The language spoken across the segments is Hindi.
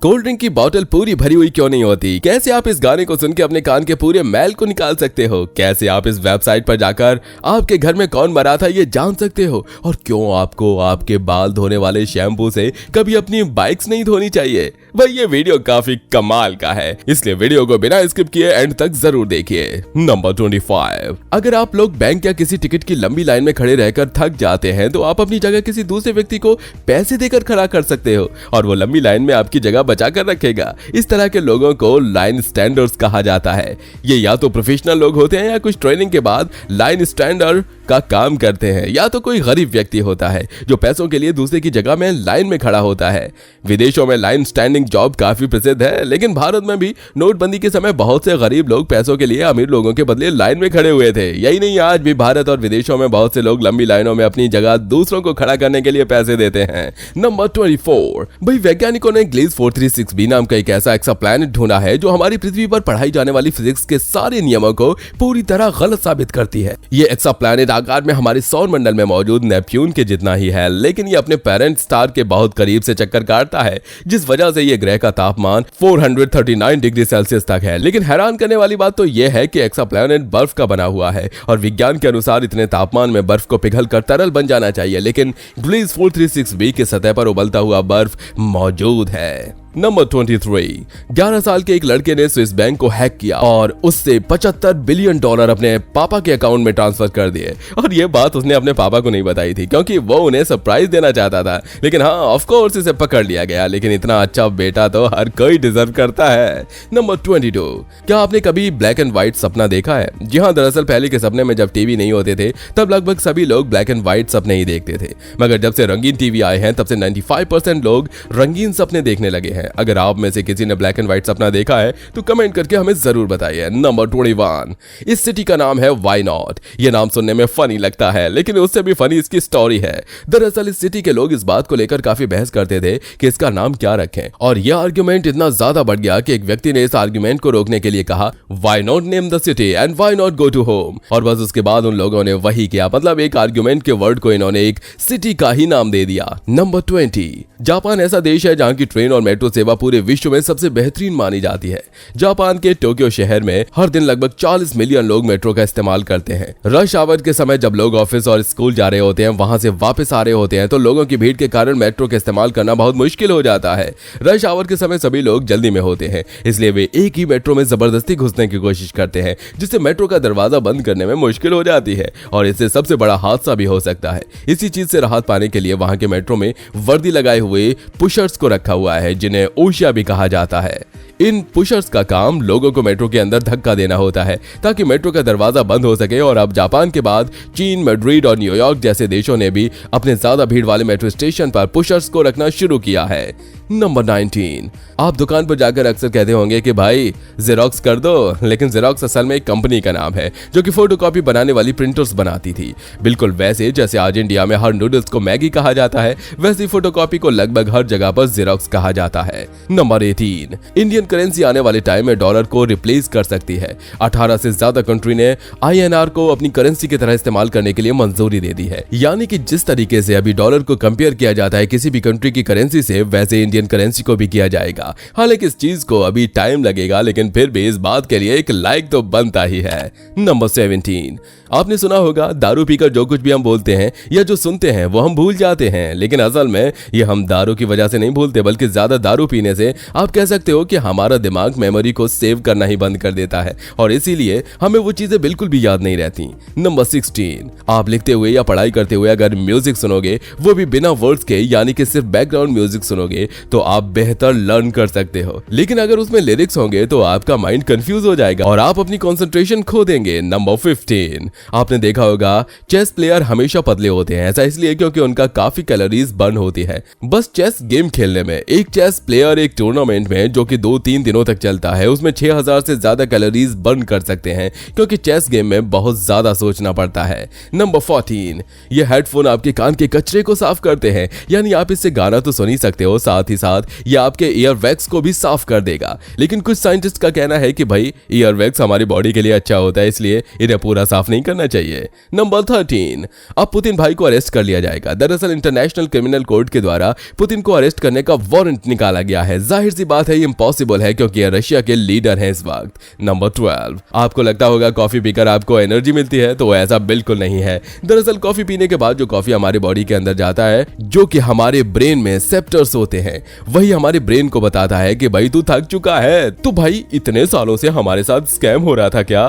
कोल्ड ड्रिंक की बोतल पूरी भरी हुई क्यों नहीं होती? कैसे आप इस गाने को सुन के अपने कान के पूरे मैल को निकाल सकते हो? कैसे आप इस वेबसाइट पर जाकर आपके घर में कौन मरा था ये जान सकते हो? और क्यों आपको आपके बाल धोने वाले शैम्पू से कभी अपनी बाइक्स नहीं धोनी चाहिए? भाई ये वीडियो काफी कमाल का है, इसलिए वीडियो को बिना स्किप किए एंड तक जरूर देखिए। नंबर 25। अगर आप लोग बैंक या किसी टिकट की लंबी लाइन में खड़े रहकर थक जाते हैं तो आप अपनी जगह किसी दूसरे व्यक्ति को पैसे देकर खड़ा कर सकते हो और वो लंबी लाइन में आपकी जगह बचा कर रखेगा। इस तरह के लोगों को लाइन स्टैंडर्स कहा जाता है। ये या तो प्रोफेशनल लोग होते हैं या कुछ ट्रेनिंग के बाद लाइन स्टैंडर का काम करते हैं, या तो कोई गरीब व्यक्ति होता है जो पैसों के लिए दूसरे की जगह में लाइन में खड़ा होता है। विदेशों में लाइन स्टैंडिंग जॉब काफी प्रसिद्ध है, लेकिन भारत में भी नोटबंदी के समय बहुत से गरीब लोग पैसों के लिए अमीर लोगों के बदले लाइन में खड़े हुए थे। यही नहीं, आज भी भारत और विदेशों में बहुत से लोग लंबी लाइनों में अपनी जगह दूसरों को खड़ा करने के लिए पैसे देते हैं। नंबर 24। भाई वैज्ञानिकों ने ग्लीज 436b नाम का एक ऐसा एक्सोप्लैनेट ढूंढा है जो हमारी पृथ्वी पर पढ़ाई जाने वाली फिजिक्स के सारे नियमों को पूरी तरह गलत साबित करती है। ये एक्सोप्लैनेट आकार में हमारे सौर मंडल में मौजूद नेपच्यून के जितना ही है, लेकिन ये अपने पेरेंट स्टार के बहुत करीब से चक्कर काटता है, जिस वजह से ये ग्रह का तापमान 439 डिग्री सेल्सियस तक है। लेकिन हैरान करने वाली बात तो यह है कि एक्सोप्लैनेट बर्फ का बना हुआ है और विज्ञान के अनुसार इतने तापमान में बर्फ को पिघलकर तरल बन जाना चाहिए, लेकिन ग्लीज 436b की सतह पर उबलता हुआ बर्फ मौजूद है। नंबर 23। 11 साल के एक लड़के ने स्विस बैंक को हैक किया और उससे $75 बिलियन अपने पापा के अकाउंट में ट्रांसफर कर दिए। और ये बात उसने अपने पापा को नहीं बताई थी क्योंकि वो उन्हें सरप्राइज देना चाहता था। लेकिन हाँ, ऑफ कोर्स इसे पकड़ लिया गया, लेकिन इतना अच्छा बेटा तो हर कोई डिजर्व करता है। नंबर 22। क्या आपने कभी ब्लैक एंड व्हाइट सपना देखा है? जी हाँ, दरअसल पहले के सपने में जब टीवी नहीं होते थे तब लगभग सभी लोग ब्लैक एंड व्हाइट सपने ही देखते थे, मगर जब से रंगीन टीवी आए हैं तब से 95% लोग रंगीन सपने देखने लगे हैं। अगर आप में से किसी ने ब्लैक एंड व्हाइट सपना देखा है तो कमेंट करके हमें जरूर बताइए। नंबर 21। इस सिटी का नाम है वाई नॉट। यह नाम सुनने में फनी लगता है, लेकिन उससे भी फनी इसकी स्टोरी है। दरअसल इस सिटी के लोग इस बात को लेकर काफी बहस करते थे कि इसका नाम क्या रखें, और यह आर्ग्यूमेंट इतना ज्यादा बढ़ गया कि एक व्यक्ति ने इस आर्ग्यूमेंट को रोकने के लिए कहा, why not name the city and why not go to home. और बस उसके बाद उन लोगों ने वही किया, मतलब एक आर्ग्यूमेंट के वर्ड को इन्होंने एक सिटी का ही नाम दे दिया। नंबर 20। जापान ऐसा देश है जहां की ट्रेन और मेट्रो सेवा पूरे विश्व में सबसे बेहतरीन मानी जाती है। जापान के टोक्यो शहर में हर दिन लगभग 40 मिलियन लोग मेट्रो का इस्तेमाल करते हैं। रश आवर के समय जब लोग ऑफिस और स्कूल जा रहे होते हैं, वहां से वापस आ रहे होते हैं, तो लोगों की भीड़ के कारण मेट्रो का इस्तेमाल करना बहुत मुश्किल हो जाता है। रश आवर के समय सभी लोग जल्दी में होते हैं, इसलिए वे एक ही मेट्रो में जबरदस्ती घुसने की कोशिश करते हैं, जिससे मेट्रो का दरवाजा बंद करने में मुश्किल हो जाती है और इससे सबसे बड़ा हादसा भी हो सकता है। इसी चीज से राहत पाने के लिए वहां के मेट्रो में वर्दी लगाए हुए पुशर्स को रखा हुआ है, जिन्हें ओशिया भी कहा जाता है। इन पुशर्स का काम लोगों को मेट्रो के अंदर धक्का देना होता है ताकि मेट्रो का दरवाजा बंद हो सके। और अब जापान के बाद चीन, मैड्रिड और न्यूयॉर्क जैसे देशों ने भी अपने ज्यादा भीड़ वाले मेट्रो स्टेशन पर पुशर्स को रखना शुरू किया है। नंबर 19। आप दुकान पर जाकर अक्सर कहते होंगे कि भाई जेरोक्स कर दो, लेकिन जेरोक्स असल में एक कंपनी का नाम है जो कि फोटोकॉपी बनाने वाली प्रिंटर्स बनाती थी। बिल्कुल वैसे जैसे आज इंडिया में हर नूडल्स को मैगी कहा जाता है, वैसे फोटोकॉपी को लगभग हर जगह पर जेरोक्स कहा जाता है। नंबर 18। इंडियन करेंसी आने वाले टाइम में डॉलर को रिप्लेस कर सकती है। 18 से ज्यादा कंट्री ने INR को अपनी करेंसी की तरह इस्तेमाल करने के लिए मंजूरी दे दी है। यानी कि जिस तरीके से अभी डॉलर को कंपेयर किया जाता है किसी भी कंट्री की करेंसी से, वैसे इंडियन करेंसी को भी किया जाएगा। हालांकि इस चीज को अभी टाइम लगेगा, लेकिन फिर भी इस बात के लिए एक लाइक तो बनता ही है। नंबर 17। आपने सुना होगा दारू पीकर जो कुछ भी हम बोलते हैं या जो सुनते हैं वो हम भूल जाते हैं, लेकिन असल में ये हम दारू की वजह से नहीं भूलते, बल्कि ज्यादा दारू पीने से आप कह सकते हो कि हमारा दिमाग मेमोरी को सेव करना ही बंद कर देता है और इसीलिए हमें वो चीजें बिल्कुल भी याद नहीं रहती। नंबर 16। आप लिखते हुए या पढ़ाई करते हुए अगर म्यूजिक सुनोगे, वो भी बिना वर्ड्स के, यानी कि सिर्फ बैकग्राउंड म्यूजिक सुनोगे, तो आप बेहतर लर्न कर सकते हो। लेकिन अगर उसमें लिरिक्स होंगे तो आपका माइंड कंफ्यूज हो जाएगा और आप अपनी कंसंट्रेशन खो देंगे। नंबर 15। आपने देखा होगा चेस प्लेयर हमेशा पतले होते हैं। ऐसा इसलिए क्योंकि उनका काफी कैलोरीज बर्न होती है बस चेस गेम खेलने में। एक चेस प्लेयर एक टूर्नामेंट में जो कि 2-3 दिनों तक चलता है, उसमें 6000 से ज्यादा कैलोरीज बर्न कर सकते हैं, क्योंकि चेस गेम में बहुत ज्यादा सोचना पड़ता है। नंबर 14। ये हेडफोन आपके कान के कचरे को साफ करते हैं, यानी आप इससे गाना तो सुन ही सकते हो, साथ ही साथ ये आपके ईयर वैक्स को भी साफ कर देगा। लेकिन कुछ साइंटिस्ट का कहना है कि भाई ईयर वैक्स हमारी बॉडी के लिए अच्छा होता है, इसलिए इन्हें पूरा साफ नहीं करना चाहिए। नंबर 13, अब पुतिन भाई को अरेस्ट कर लिया जाएगा। दरअसल इंटरनेशनल क्रिमिनल कोर्ट के द्वारा पुतिन को अरेस्ट करने का वारंट निकाला गया है। जाहिर सी बात है ये इम्पॉसिबल है क्योंकि ये रशिया के लीडर हैं इस वक्त। नंबर 12, आपको लगता होगा कॉफी पीकर आपको एनर्जी मिलती है, तो ऐसा बिल्कुल नहीं है। दरअसल कॉफी पीने के बाद जो कॉफी हमारे बॉडी के अंदर जाता है, जो कि हमारे ब्रेन में सेप्टर्स होते हैं, वही हमारे ब्रेन को बताता है कि भाई तू थक चुका है। तो भाई इतने सालों से हमारे साथ स्कैम हो रहा था क्या?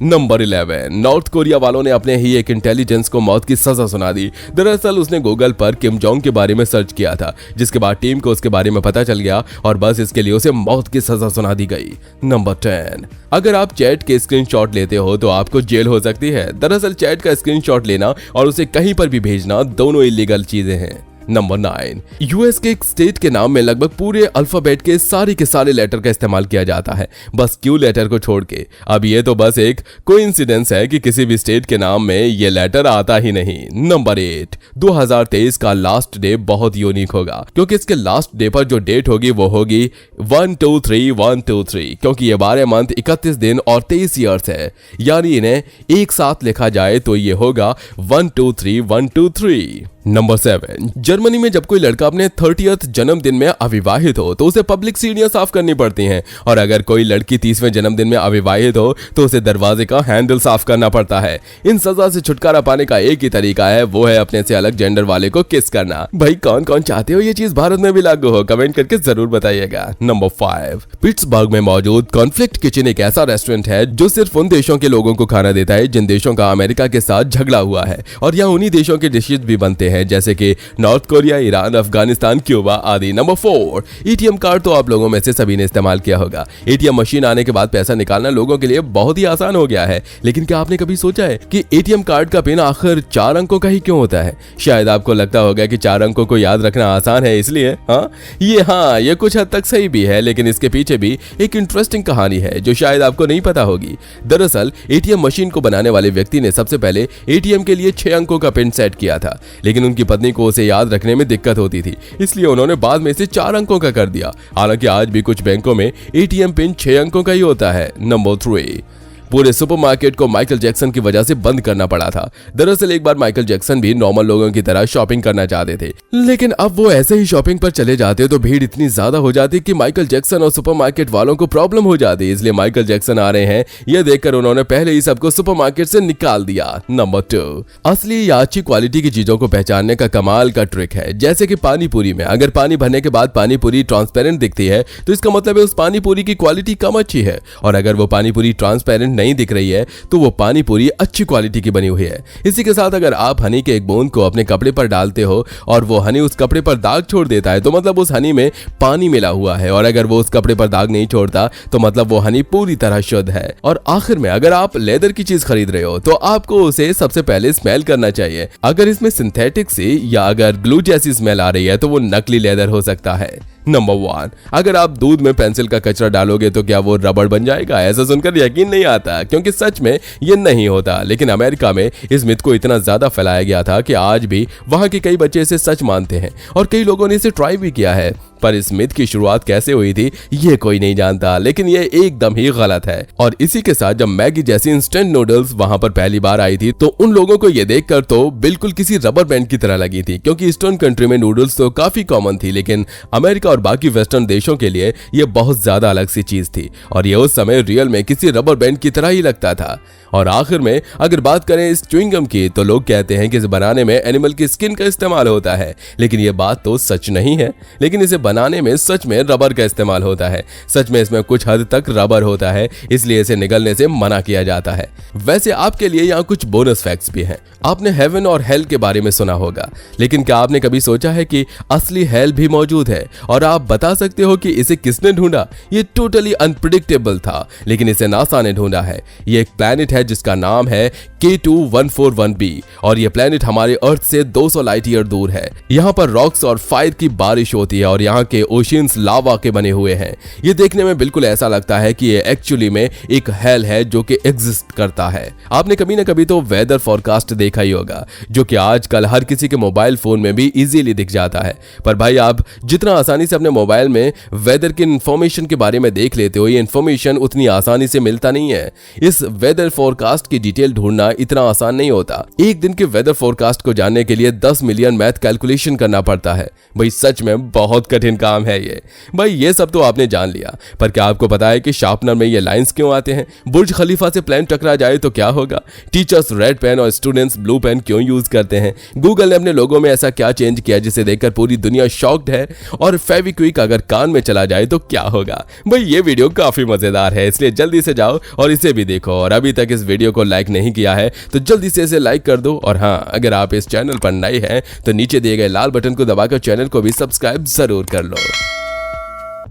नंबर 11, नॉर्थ कोरिया वालों ने अपने ही एक इंटेलिजेंस को मौत की सजा सुना दी। दरअसल उसने गूगल पर किम जोंग के बारे में सर्च किया था, जिसके बाद टीम को उसके बारे में पता चल गया और बस इसके लिए उसे मौत की सजा सुना दी गई। नंबर 10, अगर आप चैट के स्क्रीनशॉट लेते हो तो आपको जेल हो सकती है। दरअसल चैट का स्क्रीनशॉट लेना और उसे कहीं पर भी भेजना दोनों इलीगल चीजें हैं। नंबर 9, यूएस के एक स्टेट के नाम में लगभग पूरे अल्फाबेट के सारे लेटर का इस्तेमाल किया जाता है, बस क्यू लेटर को छोड़ के। अब ये तो बस एक कोइंसिडेंस है कि किसी भी स्टेट के नाम में ये लेटर आता ही नहीं। नंबर 8, 2023 का लास्ट डे बहुत यूनिक होगा क्योंकि इसके लास्ट डे पर जो डेट होगी वो होगी 123 क्योंकि ये 12 मंथ 31 दिन और 23 ईयर्स है, यानी इन्हें एक साथ लिखा जाए तो ये होगा 123। नंबर 7, जर्मनी में जब कोई लड़का अपने 30th जन्मदिन में अविवाहित हो तो उसे पब्लिक सीढ़ियां साफ करनी पड़ती हैं, और अगर कोई लड़की 30वें जन्मदिन में अविवाहित हो तो उसे दरवाजे का हैंडल साफ करना पड़ता है। इन सजा से छुटकारा पाने का एक ही तरीका है, वो है अपने से अलग जेंडर वाले को किस करना। भाई कौन कौन चाहते हो ये चीज भारत में भी लागू हो? कमेंट करके जरूर बताइएगा। नंबर 5, पिट्सबर्ग में मौजूद कॉन्फ्लिक्ट किचन एक ऐसा रेस्टोरेंट है जो सिर्फ उन देशों के लोगों को खाना देता है जिन देशों का अमेरिका के साथ झगड़ा हुआ है, और यहाँ उन्हीं देशों के डिशेज भी बनते हैं जैसे कि north Korea, Iran, Afghanistan, Cuba आदि। नंबर 4, एटीएम कार्ड तो आप लोगों में से सभी ने इस्तेमाल किया होगा। एटीएम मशीन आने के बाद पैसा निकालना लोगों के लिए बहुत ही आसान हो गया है, लेकिन क्या आपने कभी सोचा है कि एटीएम कार्ड का पिन आखिर 4 अंकों का ही क्यों होता है? शायद आपको लगता होगा कि 4 अंकों को याद रखना आसान है इसलिए। ये कुछ हद तक सही भी है, लेकिन इसके पीछे भी एक इंटरेस्टिंग कहानी है जो शायद आपको नहीं पता होगी। दरअसल एटीएम मशीन को बनाने वाले व्यक्ति ने सबसे पहले एटीएम के लिए 6 अंकों का पिन सेट किया था, लेकिन उनकी पत्नी को उसे याद रखने में दिक्कत होती थी, इसलिए उन्होंने बाद में इसे 4 अंकों का कर दिया। हालांकि आज भी कुछ बैंकों में एटीएम पिन 6 अंकों का ही होता है। नंबर 3, पूरे सुपरमार्केट को माइकल जैक्सन की वजह से बंद करना पड़ा था। दरअसल एक बार माइकल जैक्सन भी नॉर्मल लोगों की तरह शॉपिंग करना चाहते थे, लेकिन अब वो ऐसे ही शॉपिंग पर चले जाते तो भीड़ इतनी ज्यादा हो जाती कि माइकल जैक्सन और सुपरमार्केट वालों को प्रॉब्लम हो जाती। इसलिए माइकल जैक्सन आ रहे हैं ये देखकर उन्होंने पहले ही सबको सुपरमार्केट से निकाल दिया। नंबर 2, असली या अच्छी क्वालिटी की चीजों को पहचानने का कमाल का ट्रिक है। जैसे कि पानी पूरी में अगर पानी भरने के बाद पानी पूरी ट्रांसपेरेंट दिखती है तो इसका मतलब है उस पानी पूरी की क्वालिटी कम अच्छी है, और अगर वो पानी पूरी ट्रांसपेरेंट नहीं दिख रही है तो वो पानी पूरी अच्छी क्वालिटी की बनी हुई है। इसी के साथ अगर आप हनी के एक बूंद को अपने कपड़े पर डालते हो और वो हनी उस कपड़े पर दाग छोड़ देता है तो मतलब उस हनी में पानी मिला हुआ है, और अगर वो उस कपड़े पर दाग नहीं छोड़ता तो मतलब वो हनी पूरी तरह शुद्ध है। और आखिर में अगर आप लेदर की चीज खरीद रहे हो तो आपको उसे सबसे पहले स्मेल करना चाहिए। अगर इसमें सिंथेटिक सी या अगर ग्लू जैसी स्मेल आ रही है तो वो नकली लेदर हो सकता है। नंबर 1, अगर आप दूध में पेंसिल का कचरा डालोगे तो क्या वो रबड़ बन जाएगा? ऐसा सुनकर यकीन नहीं आता क्योंकि सच में ये नहीं होता, लेकिन अमेरिका में इस मिथ को इतना ज्यादा फैलाया गया था कि आज भी वहां के कई बच्चे इसे सच मानते हैं और कई लोगों ने इसे ट्राई भी किया है। पर इस मिथ की शुरुआत कैसे हुई थी ये कोई नहीं जानता, लेकिन ये एकदम ही गलत है। और इसी के साथ जब मैगी जैसी इंस्टेंट नूडल्स वहां पर पहली बार आई थी तो उन लोगों को ये देखकर तो बिल्कुल किसी रबर बैंड की तरह लगी थी, क्योंकि ईस्टर्न कंट्री में नूडल्स तो काफी कॉमन थी, लेकिन अमेरिका और बाकी वेस्टर्न देशों के लिए ये बहुत ज्यादा अलग सी चीज थी और ये उस समय रियल में किसी रबर बैंड की तरह ही लगता था। और आखिर में अगर बात करें इस च्युइंगम की तो लोग कहते हैं कि इसे बनाने में एनिमल की स्किन का इस्तेमाल होता है, लेकिन ये बात तो सच नहीं है। लेकिन इसे बनाने में सच में रबर का इस्तेमाल होता है। सच में इसमें कुछ हद तक रबर होता है, इसलिए इसे निगलने से मना किया जाता है। वैसे आपके लिए यहाँ कुछ बोनस फैक्ट्स भी हैं। आपने हेवन और हेल के बारे में सुना होगा, लेकिन क्या आपने कभी सोचा है कि असली हेल भी मौजूद है? और आप बता सकते हो कि इसे किसने ढूंढा? ये टोटली अनप्रिडिक्टेबल था, लेकिन इसे नासा ने ढूंढा है। ये एक प्लैनेट है जिसका नाम है K2141b और ये प्लैनेट हमारे अर्थ से 200 लाइट ईयर दूर है। यहाँ पर रॉक्स और फायर की बारिश होती है और यहाँ के ओशियंस लावा के बने हुए हैं। ये देखने में बिल्कुल ऐसा लगता है कि ये एक्चुअली में एक हेल है जो कि एग्जिस्ट करता है। आपने कभी ना कभी तो वेदर फॉरकास्ट देखा ही होगा, जो कि आजकल हर किसी के मोबाइल फोन में भी इजीली दिख जाता है। पर भाई आप जितना आसानी से अपने मोबाइल में वेदर की इंफॉर्मेशन के बारे में देख लेते हो, ये इंफॉर्मेशन उतनी आसानी से मिलता नहीं है। इस वेदर फोरकास्ट की डिटेल ढूंढना इतना आसान नहीं होता। एक दिन के वेदर फोरकास्ट को जानने के लिए 10 मिलियन मैथ कैलकुलेशन करना पड़ता है। भाई सच में बहुत कठिन काम है ये। भाई ये सब तो आपने जान लिया, पर क्या आपको पता है कि शार्पनर में ये लाइंस क्यों आते हैं? बुर्ज खलीफा से प्लेन टकरा जाए तो क्या होगा? टीचर्स रेड पेन और स्टूडेंट्स ब्लू पेन क्यों यूज करते हैं? गूगल ने अपने लोगों में ऐसा क्या चेंज किया जिसे देखकर पूरी दुनिया शॉक्ड है? और फेविक्विक अगर कान में चला जाए तो क्या होगा? भाई ये वीडियो काफी मजेदार है, इसलिए जल्दी से जाओ और इसे भी देखो। और अभी तक इस वीडियो को लाइक नहीं किया है तो जल्दी से इसे लाइक कर दो। और हाँ, अगर आप इस चैनल पर नए हैं तो नीचे दिए गए लाल बटन को दबाकर चैनल को भी सब्सक्राइब जरूर कर लो।